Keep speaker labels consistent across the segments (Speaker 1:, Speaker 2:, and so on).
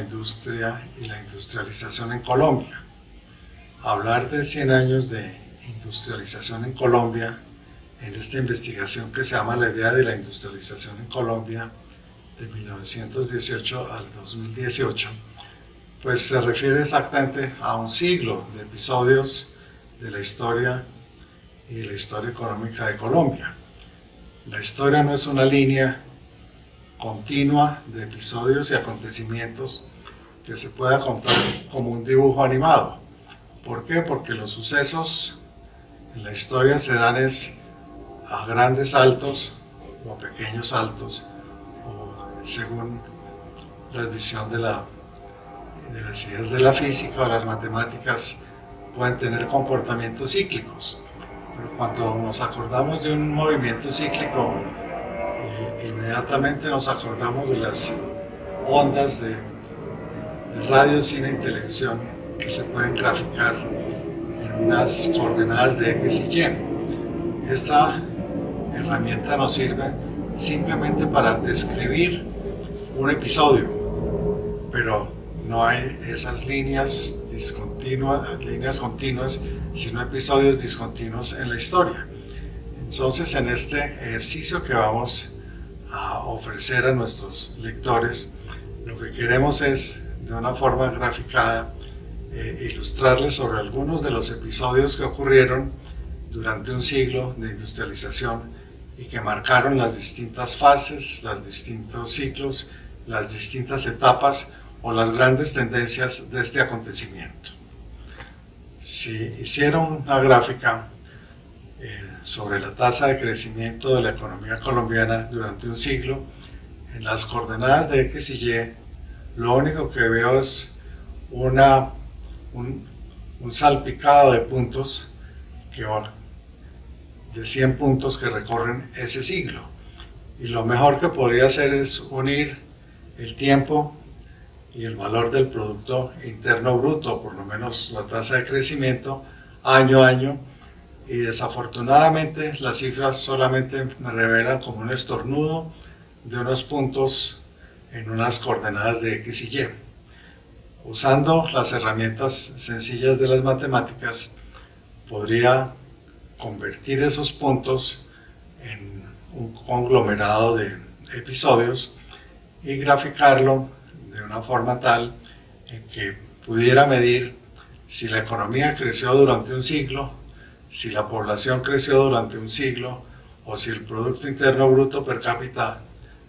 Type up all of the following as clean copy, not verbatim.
Speaker 1: industria y la industrialización en Colombia. Hablar de 100 años de industrialización en Colombia, en esta investigación que se llama La idea de la industrialización en Colombia, de 1918 al 2018, pues se refiere exactamente a un siglo de episodios de la historia y de la historia económica de Colombia. La historia no es una línea continua de episodios y acontecimientos que se pueda contar como un dibujo animado. ¿Por qué? Porque los sucesos en la historia se dan a grandes saltos o a pequeños saltos, o según la visión de las ideas de la física o las matemáticas, pueden tener comportamientos cíclicos. Pero cuando nos acordamos de un movimiento cíclico, inmediatamente nos acordamos de las ondas de radio, cine y televisión que se pueden graficar en unas coordenadas de X y Y. Esta herramienta nos sirve simplemente para describir un episodio, pero no hay esas líneas continuas, sino episodios discontinuos en la historia. Entonces, en este ejercicio que vamos a ofrecer a nuestros lectores, lo que queremos es, de una forma graficada, ilustrarles sobre algunos de los episodios que ocurrieron durante un siglo de industrialización y que marcaron las distintas fases, los distintos ciclos, las distintas etapas o las grandes tendencias de este acontecimiento. Si hiciera una gráfica sobre la tasa de crecimiento de la economía colombiana durante un siglo, en las coordenadas de X y Y, lo único que veo es un salpicado de puntos de 100 puntos que recorren ese siglo. Y lo mejor que podría hacer es unir el tiempo y el valor del Producto Interno Bruto, por lo menos la tasa de crecimiento, año a año, y desafortunadamente las cifras solamente me revelan como un estornudo de unos puntos en unas coordenadas de X y Y. Usando las herramientas sencillas de las matemáticas, podría convertir esos puntos en un conglomerado de episodios y graficarlo de una forma tal en que pudiera medir si la economía creció durante un siglo, si la población creció durante un siglo o si el Producto Interno Bruto per cápita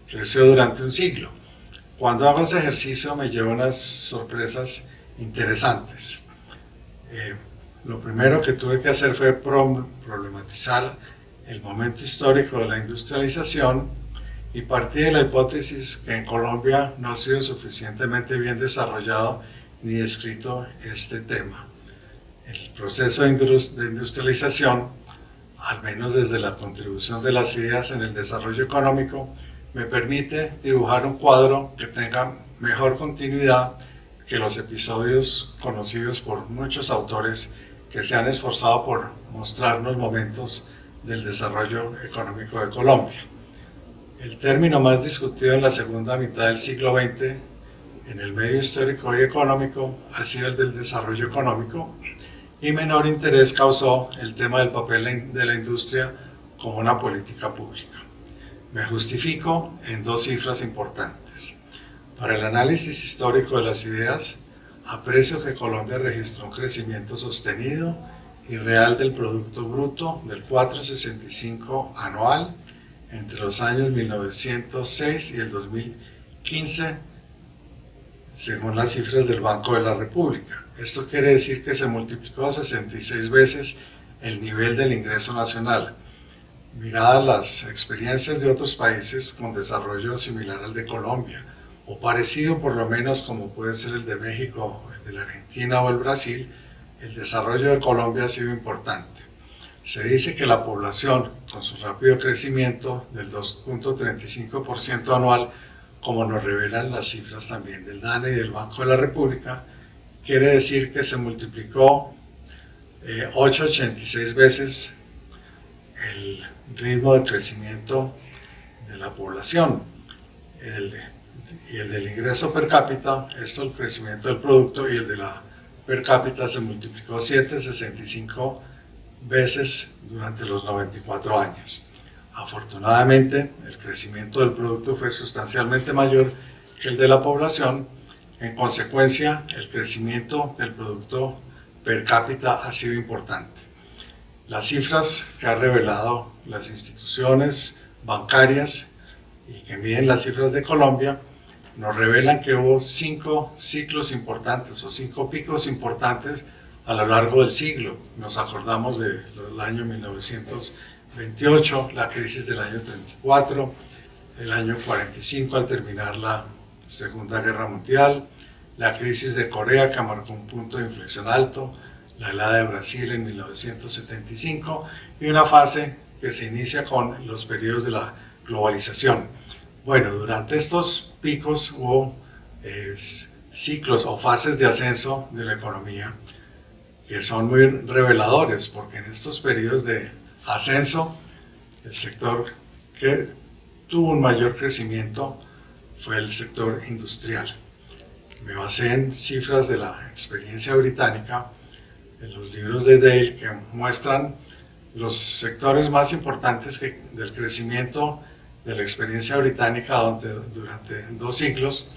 Speaker 1: creció durante un siglo. Cuando hago ese ejercicio me llevo unas sorpresas interesantes. Lo primero que tuve que hacer fue problematizar el momento histórico de la industrialización y partí de la hipótesis que en Colombia no ha sido suficientemente bien desarrollado ni descrito este tema. El proceso de industrialización, al menos desde la contribución de las ideas en el desarrollo económico, me permite dibujar un cuadro que tenga mejor continuidad que los episodios conocidos por muchos autores que se han esforzado por mostrarnos momentos del desarrollo económico de Colombia. El término más discutido en la segunda mitad del siglo XX en el medio histórico y económico ha sido el del desarrollo económico, y menor interés causó el tema del papel de la industria como una política pública. Me justifico en dos cifras importantes. Para el análisis histórico de las ideas, aprecio que Colombia registró un crecimiento sostenido y real del Producto Bruto del 4,65 anual entre los años 1906 y el 2015, según las cifras del Banco de la República. Esto quiere decir que se multiplicó 66 veces el nivel del ingreso nacional. Miradas las experiencias de otros países con desarrollo similar al de Colombia, o parecido por lo menos como puede ser el de México, el de la Argentina o el Brasil, el desarrollo de Colombia ha sido importante. Se dice que la población, con su rápido crecimiento del 2,35% anual, como nos revelan las cifras también del DANE y del Banco de la República, quiere decir que se multiplicó 8,86 veces el ritmo de crecimiento de la población. y el del ingreso per cápita, esto el crecimiento del producto, y el de la per cápita se multiplicó 7,65 veces durante los 94 años. Afortunadamente, el crecimiento del producto fue sustancialmente mayor que el de la población. En consecuencia, el crecimiento del producto per cápita ha sido importante. Las cifras que han revelado las instituciones bancarias y que miden las cifras de Colombia nos revelan que hubo 5 ciclos importantes o 5 picos importantes a lo largo del siglo. Nos acordamos del año 1928, la crisis del año 34, el año 45 al terminar la Segunda Guerra Mundial, la crisis de Corea que marcó un punto de inflexión alto, la helada de Brasil en 1975 y una fase que se inicia con los periodos de la globalización. Bueno, durante estos picos hubo ciclos o fases de ascenso de la economía que son muy reveladores, porque en estos periodos de ascenso el sector que tuvo un mayor crecimiento fue el sector industrial. Me basé en cifras de la experiencia británica, en los libros de Dale, que muestran los sectores más importantes del crecimiento de la experiencia británica durante 2 siglos,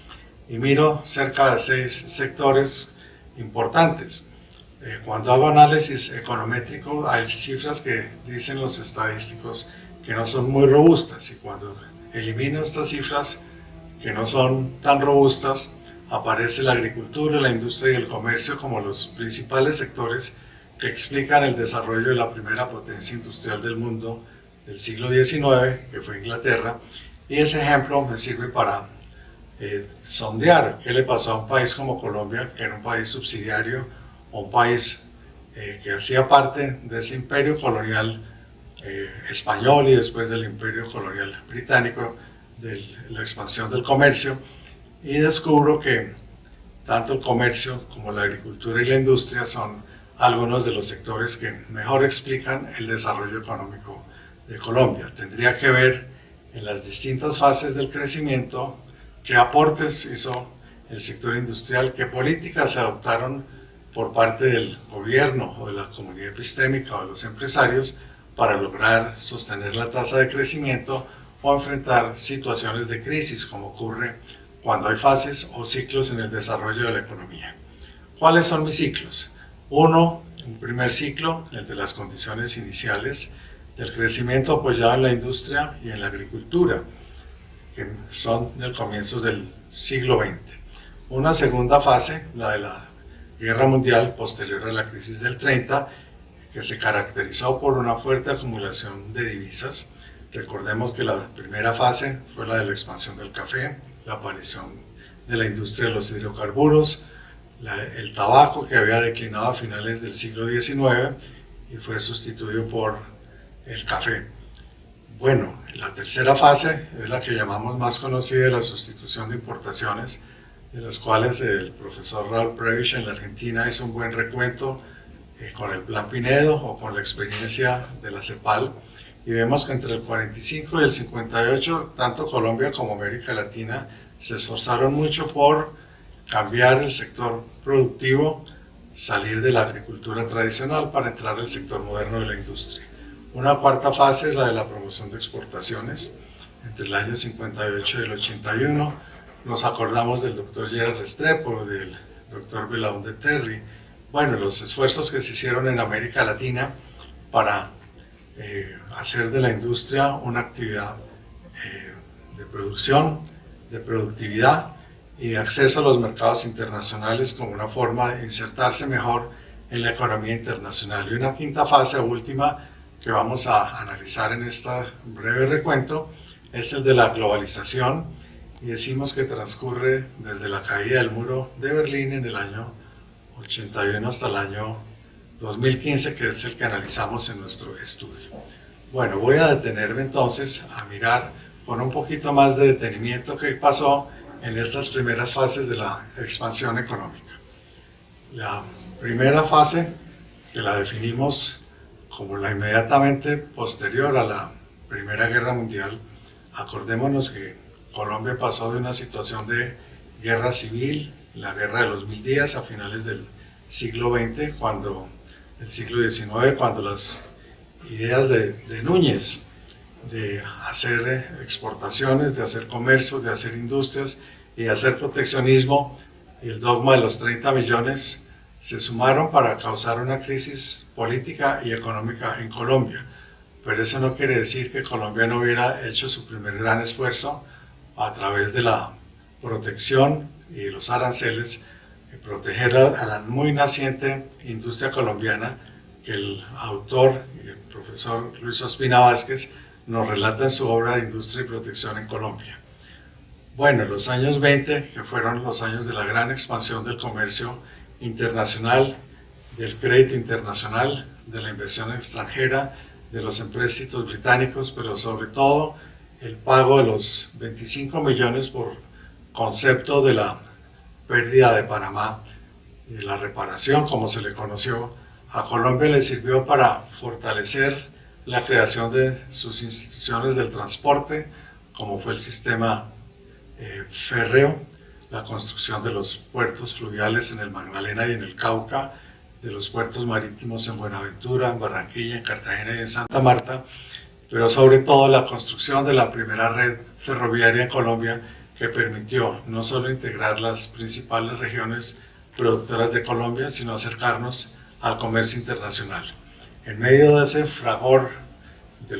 Speaker 1: y miro cerca de 6 sectores importantes. Cuando hago análisis econométrico hay cifras que dicen los estadísticos que no son muy robustas, y cuando elimino estas cifras que no son tan robustas, aparece la agricultura, la industria y el comercio como los principales sectores que explican el desarrollo de la primera potencia industrial del mundo del siglo XIX, que fue Inglaterra, y ese ejemplo me sirve para sondear qué le pasó a un país como Colombia, que era un país subsidiario, o un país que hacía parte de ese imperio colonial español y después del imperio colonial británico, de la expansión del comercio, y descubro que tanto el comercio como la agricultura y la industria son algunos de los sectores que mejor explican el desarrollo económico de Colombia. Tendría que ver en las distintas fases del crecimiento qué aportes hizo el sector industrial, qué políticas se adoptaron por parte del gobierno o de la comunidad epistémica o de los empresarios para lograr sostener la tasa de crecimiento o enfrentar situaciones de crisis, como ocurre cuando hay fases o ciclos en el desarrollo de la economía. ¿Cuáles son mis ciclos? Un primer ciclo, el de las condiciones iniciales del crecimiento apoyado en la industria y en la agricultura, que son del comienzo del siglo XX. Una segunda fase, la de la Guerra Mundial posterior a la crisis del 30, que se caracterizó por una fuerte acumulación de divisas. Recordemos que la primera fase fue la de la expansión del café, la aparición de la industria de los hidrocarburos, el tabaco, que había declinado a finales del siglo XIX y fue sustituido por el café. Bueno, la tercera fase es la que llamamos más conocida, la sustitución de importaciones, de las cuales el profesor Raúl Prebisch en la Argentina hizo un buen recuento con el Plan Pinedo o con la experiencia de la CEPAL, y vemos que entre el 45 y el 58, tanto Colombia como América Latina se esforzaron mucho por cambiar el sector productivo, salir de la agricultura tradicional para entrar al sector moderno de la industria. Una cuarta fase es la de la promoción de exportaciones. Entre el año 58 y el 81 nos acordamos del doctor Gerard Restrepo, del doctor Belaúnde Terry, bueno, los esfuerzos que se hicieron en América Latina para hacer de la industria una actividad de producción, de productividad y de acceso a los mercados internacionales como una forma de insertarse mejor en la economía internacional. Y una quinta fase, última, que vamos a analizar en este breve recuento, es el de la globalización, y decimos que transcurre desde la caída del muro de Berlín en el año 81 hasta el año 2015, que es el que analizamos en nuestro estudio. Bueno, voy a detenerme entonces a mirar con un poquito más de detenimiento qué pasó en estas primeras fases de la expansión económica. La primera fase, que la definimos como la inmediatamente posterior a la Primera Guerra Mundial, acordémonos que Colombia pasó de una situación de guerra civil, la guerra de los 1000 días a finales del siglo XX, del siglo XIX, cuando las ideas de Núñez de hacer exportaciones, de hacer comercio, de hacer industrias y de hacer proteccionismo y el dogma de los 30 millones se sumaron para causar una crisis política y económica en Colombia. Pero eso no quiere decir que Colombia no hubiera hecho su primer gran esfuerzo a través de la protección y los aranceles, proteger a la muy naciente industria colombiana que el autor y el profesor Luis Ospina Vázquez nos relata en su obra de Industria y Protección en Colombia. Bueno, los años 20, que fueron los años de la gran expansión del comercio internacional, del crédito internacional, de la inversión extranjera, de los empréstitos británicos, pero sobre todo el pago de los 25 millones por concepto de la pérdida de Panamá y de la reparación, como se le conoció, a Colombia le sirvió para fortalecer la creación de sus instituciones del transporte, como fue el sistema férreo, la construcción de los puertos fluviales en el Magdalena y en el Cauca, de los puertos marítimos en Buenaventura, en Barranquilla, en Cartagena y en Santa Marta, pero sobre todo la construcción de la primera red ferroviaria en Colombia que permitió no solo integrar las principales regiones productoras de Colombia, sino acercarnos al comercio internacional. En medio de ese fragor de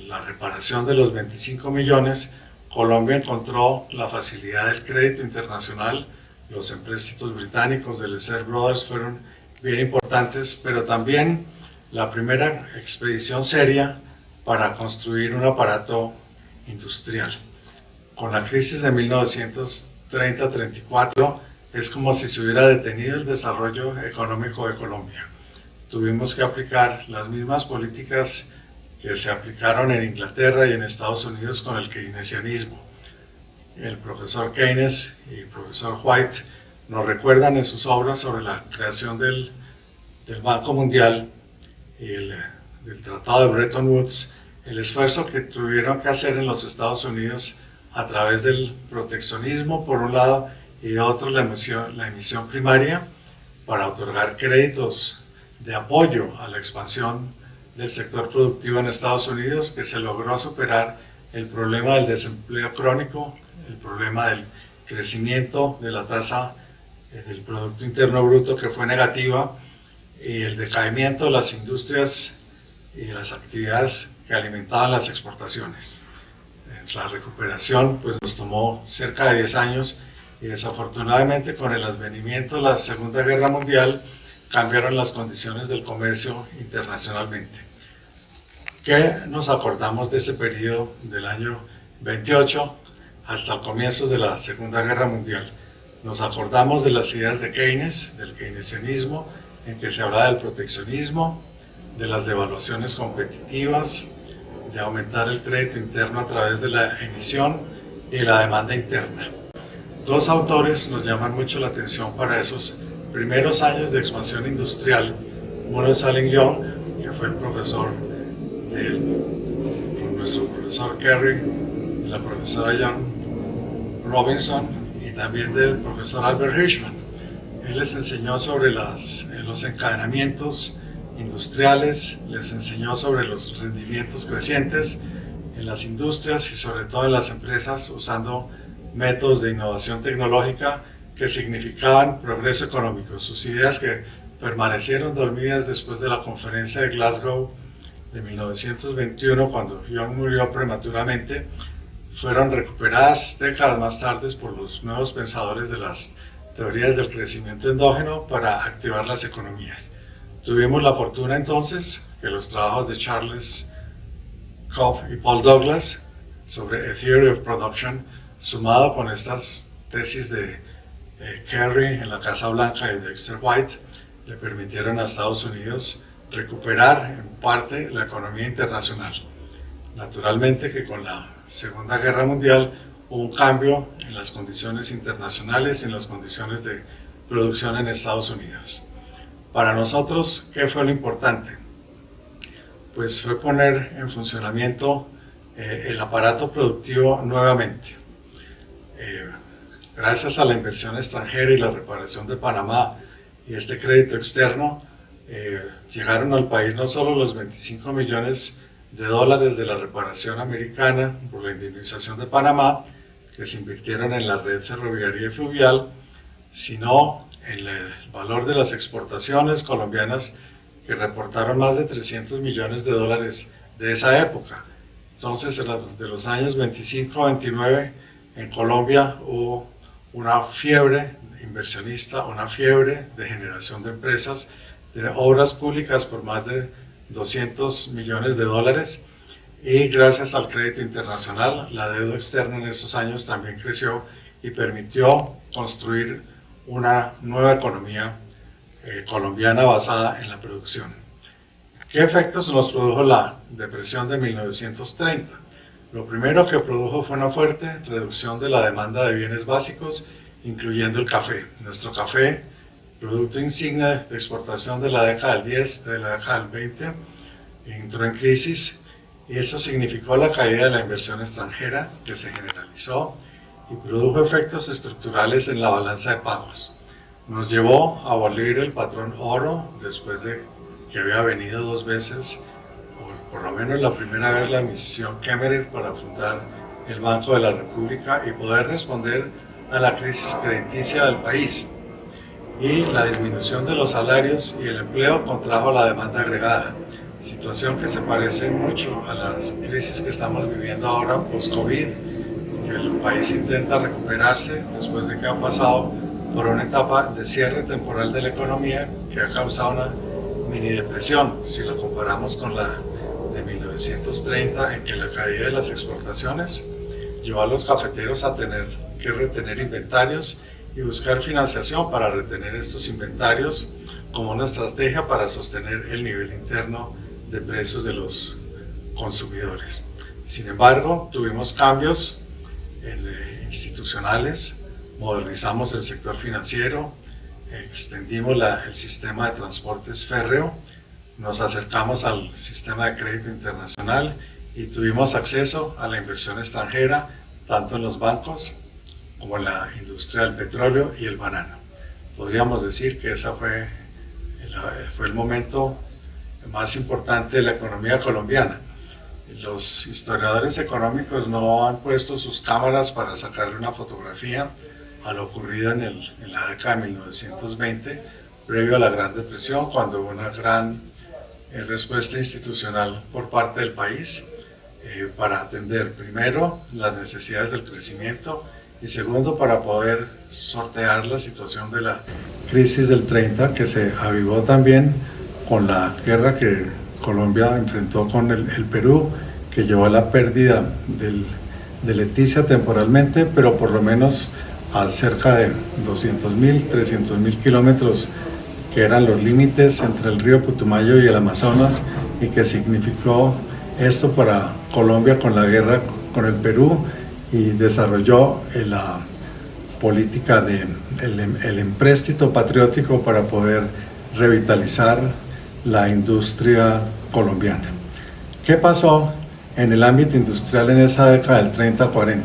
Speaker 1: la reparación de los 25 millones, Colombia encontró la facilidad del crédito internacional. Los empréstitos británicos de Lesser Brothers fueron bien importantes, pero también la primera expedición seria para construir un aparato industrial. Con la crisis de 1930-34 es como si se hubiera detenido el desarrollo económico de Colombia. Tuvimos que aplicar las mismas políticas que se aplicaron en Inglaterra y en Estados Unidos con el keynesianismo. El profesor Keynes y el profesor White nos recuerdan en sus obras sobre la creación del Banco Mundial y del Tratado de Bretton Woods, el esfuerzo que tuvieron que hacer en los Estados Unidos a través del proteccionismo, por un lado, y de otro la emisión primaria para otorgar créditos de apoyo a la expansión del sector productivo en Estados Unidos, que se logró superar el problema del desempleo crónico, el problema del crecimiento de la tasa del Producto Interno Bruto, que fue negativa, y el decaimiento de las industrias y de las actividades que alimentaban las exportaciones. La recuperación pues, nos tomó cerca de 10 años y desafortunadamente con el advenimiento de la Segunda Guerra Mundial cambiaron las condiciones del comercio internacionalmente. ¿Qué nos acordamos de ese periodo del año 28 hasta el comienzo de la Segunda Guerra Mundial? Nos acordamos de las ideas de Keynes, del keynesianismo, en que se hablaba del proteccionismo, de las devaluaciones competitivas, de aumentar el crédito interno a través de la emisión y la demanda interna. Dos autores nos llaman mucho la atención para esos primeros años de expansión industrial. Uno es Allen Young, que fue el profesor con nuestro profesor Kerry, de la profesora John Robinson y también del profesor Albert Hirschman. Él les enseñó sobre los encadenamientos industriales, les enseñó sobre los rendimientos crecientes en las industrias y sobre todo en las empresas usando métodos de innovación tecnológica que significaban progreso económico. Sus ideas que permanecieron dormidas después de la conferencia de Glasgow de 1921, cuando Young murió prematuramente, fueron recuperadas décadas más tarde por los nuevos pensadores de las teorías del crecimiento endógeno para activar las economías. Tuvimos la fortuna entonces que los trabajos de Charles Koch y Paul Douglas sobre A Theory of Production, sumado con estas tesis de Kerry en la Casa Blanca y Dexter White, le permitieron a Estados Unidos recuperar en parte la economía internacional. Naturalmente que con la Segunda Guerra Mundial hubo un cambio en las condiciones internacionales y en las condiciones de producción en Estados Unidos. Para nosotros, ¿qué fue lo importante? Pues fue poner en funcionamiento el aparato productivo nuevamente. Gracias a la inversión extranjera y la reparación de Panamá y este crédito externo, llegaron al país no solo los 25 millones de dólares de la reparación americana por la indemnización de Panamá, que se invirtieron en la red ferroviaria y fluvial, sino en el valor de las exportaciones colombianas, que reportaron más de 300 millones de dólares de esa época. Entonces, de los años 25 a 29, en Colombia hubo una fiebre inversionista, una fiebre de generación de empresas, de obras públicas por más de 200 millones de dólares, y gracias al crédito internacional, la deuda externa en esos años también creció y permitió construir una nueva economía colombiana basada en la producción. ¿Qué efectos nos produjo la depresión de 1930? Lo primero que produjo fue una fuerte reducción de la demanda de bienes básicos, incluyendo el café. Nuestro café, producto insignia de exportación de la década del 10, de la década del 20, entró en crisis, y eso significó la caída de la inversión extranjera, que se generalizó y produjo efectos estructurales en la balanza de pagos. Nos llevó a abolir el patrón oro después de que había venido 2 veces, por lo menos la primera vez, la misión Kemmerer para fundar el Banco de la República y poder responder a la crisis crediticia del país. Y la disminución de los salarios y el empleo contrajo la demanda agregada, situación que se parece mucho a las crisis que estamos viviendo ahora post-COVID, que el país intenta recuperarse después de que ha pasado por una etapa de cierre temporal de la economía que ha causado una mini depresión, si la comparamos con la de 1930, en que la caída de las exportaciones llevó a los cafeteros a tener que retener inventarios y buscar financiación para retener estos inventarios como una estrategia para sostener el nivel interno de precios de los consumidores. Sin embargo, tuvimos cambios institucionales, modernizamos el sector financiero, extendimos el sistema de transportes férreo, nos acercamos al sistema de crédito internacional y tuvimos acceso a la inversión extranjera, tanto en los bancos como en la industria del petróleo y el banano. Podríamos decir que ese fue el momento más importante de la economía colombiana. Los historiadores económicos no han puesto sus cámaras para sacarle una fotografía a lo ocurrido en la década de 1920, previo a la Gran Depresión, cuando hubo una gran respuesta institucional por parte del país para atender, primero, las necesidades del crecimiento, y segundo, para poder sortear la situación de la crisis del 30, que se avivó también con la guerra que Colombia enfrentó con el Perú, que llevó a la pérdida de Leticia temporalmente, pero por lo menos a cerca de 200.000, 300.000 kilómetros, que eran los límites entre el río Putumayo y el Amazonas, y que significó esto para Colombia con la guerra con el Perú, y desarrolló la política del empréstito patriótico para poder revitalizar la industria colombiana. ¿Qué pasó en el ámbito industrial en esa década del 30-40?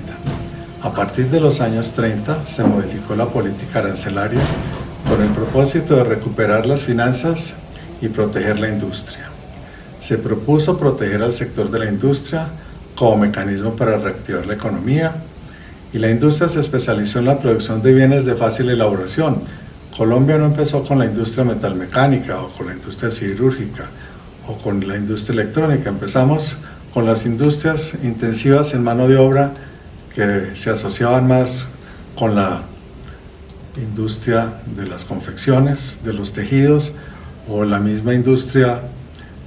Speaker 1: A partir de los años 30 se modificó la política arancelaria con el propósito de recuperar las finanzas y proteger la industria. Se propuso proteger al sector de la industria como mecanismo para reactivar la economía, y la industria se especializó en la producción de bienes de fácil elaboración. Colombia no empezó con la industria metalmecánica o con la industria siderúrgica o con la industria electrónica. Empezamos con las industrias intensivas en mano de obra, que se asociaban más con la industria de las confecciones, de los tejidos, o la misma industria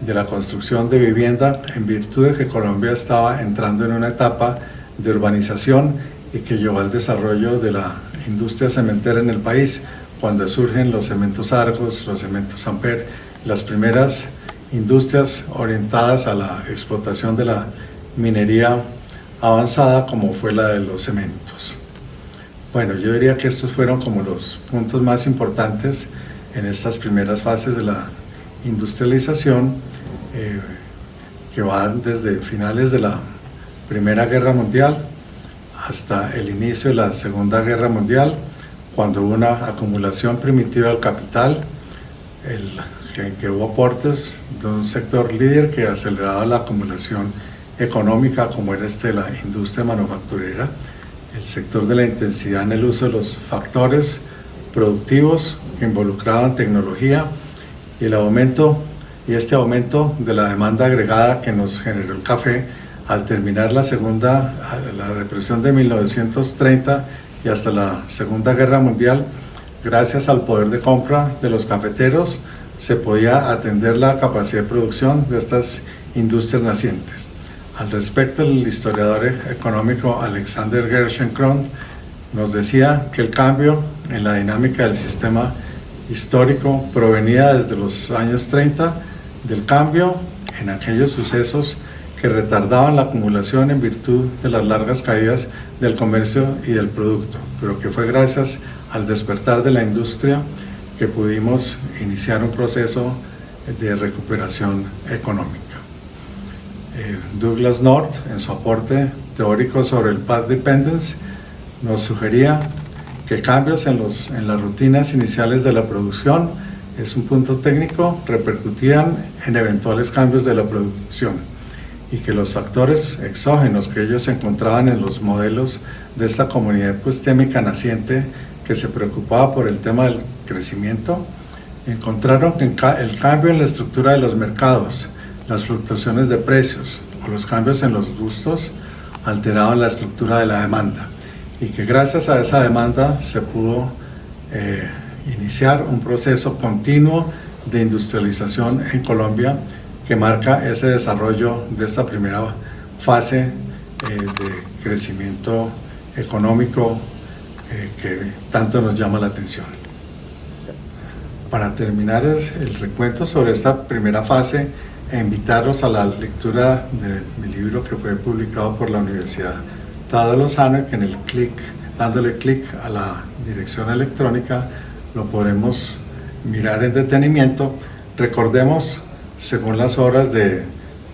Speaker 1: de la construcción de vivienda, en virtud de que Colombia estaba entrando en una etapa de urbanización y que llevó al desarrollo de la industria cementera en el país, cuando surgen los cementos Argos, los cementos Amper, las primeras industrias orientadas a la explotación de la minería avanzada, como fue la de los cementos. Bueno, yo diría que estos fueron como los puntos más importantes en estas primeras fases de la industrialización, que van desde finales de la Primera Guerra Mundial hasta el inicio de la Segunda Guerra Mundial, cuando hubo una acumulación primitiva del capital, en que hubo aportes de un sector líder que aceleraba la acumulación económica, como era la industria manufacturera, el sector de la intensidad en el uso de los factores productivos que involucraban tecnología y este aumento de la demanda agregada que nos generó el café al terminar la depresión de 1930 y hasta la Segunda Guerra Mundial. Gracias al poder de compra de los cafeteros se podía atender la capacidad de producción de estas industrias nacientes. Al respecto, el historiador económico Alexander Gerschenkron nos decía que el cambio en la dinámica del sistema histórico provenía desde los años 30 del cambio en aquellos sucesos que retardaban la acumulación en virtud de las largas caídas del comercio y del producto, pero que fue gracias al despertar de la industria que pudimos iniciar un proceso de recuperación económica. Douglas North, en su aporte teórico sobre el path dependence, nos sugería que cambios en las rutinas iniciales de la producción, es un punto técnico, repercutían en eventuales cambios de la producción y que los factores exógenos que ellos encontraban en los modelos de esta comunidad epistémica naciente que se preocupaba por el tema del crecimiento, encontraron que el cambio en la estructura de los mercados, las fluctuaciones de precios o los cambios en los gustos alteraban la estructura de la demanda y que gracias a esa demanda se pudo iniciar un proceso continuo de industrialización en Colombia que marca ese desarrollo de esta primera fase de crecimiento económico que tanto nos llama la atención. Para terminar el recuento sobre esta primera fase, invitarlos a la lectura de mi libro que fue publicado por la Universidad de Lozano, que dándole clic a la dirección electrónica lo podremos mirar en detenimiento. Recordemos, según las obras de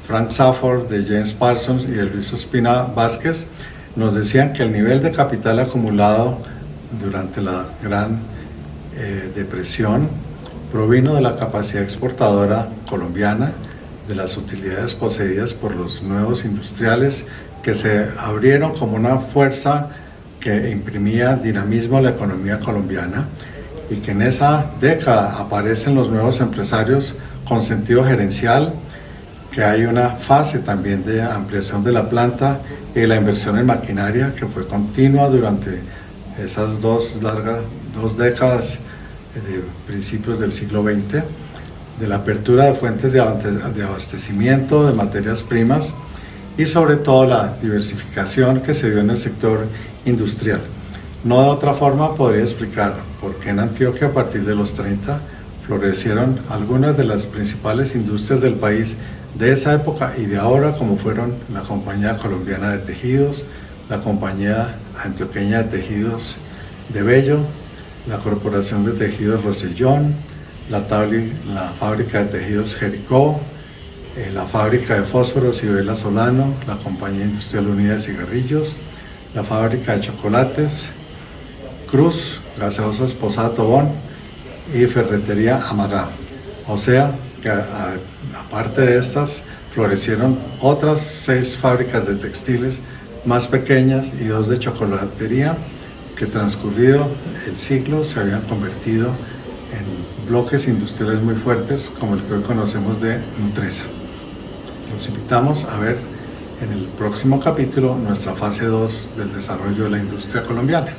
Speaker 1: Frank Safford, de James Parsons y de Luis Ospina Vázquez, nos decían que el nivel de capital acumulado durante la Gran Depresión provino de la capacidad exportadora colombiana, de las utilidades poseídas por los nuevos industriales que se abrieron como una fuerza que imprimía dinamismo a la economía colombiana, y que en esa década aparecen los nuevos empresarios con sentido gerencial, que hay una fase también de ampliación de la planta y la inversión en maquinaria que fue continua durante esas dos décadas de principios del siglo XX, de la apertura de fuentes de abastecimiento de materias primas y sobre todo la diversificación que se dio en el sector industrial. No de otra forma podría explicar por qué en Antioquia a partir de los 30 florecieron algunas de las principales industrias del país de esa época y de ahora, como fueron la Compañía Colombiana de Tejidos, la Compañía Antioqueña de Tejidos de Bello, la Corporación de Tejidos Rosellón, la Fábrica de Tejidos Jericó, la Fábrica de Fósforos y Vela Solano, la Compañía Industrial Unida de Cigarrillos, la Fábrica de Chocolates, Cruz, Gaseosas Posada Tobón y Ferretería Amagá. O sea, que aparte de estas, florecieron otras 6 fábricas de textiles más pequeñas y 2 de chocolatería que transcurrido el siglo se habían convertido en bloques industriales muy fuertes como el que hoy conocemos de Nutresa. Los invitamos a ver en el próximo capítulo nuestra fase 2 del desarrollo de la industria colombiana.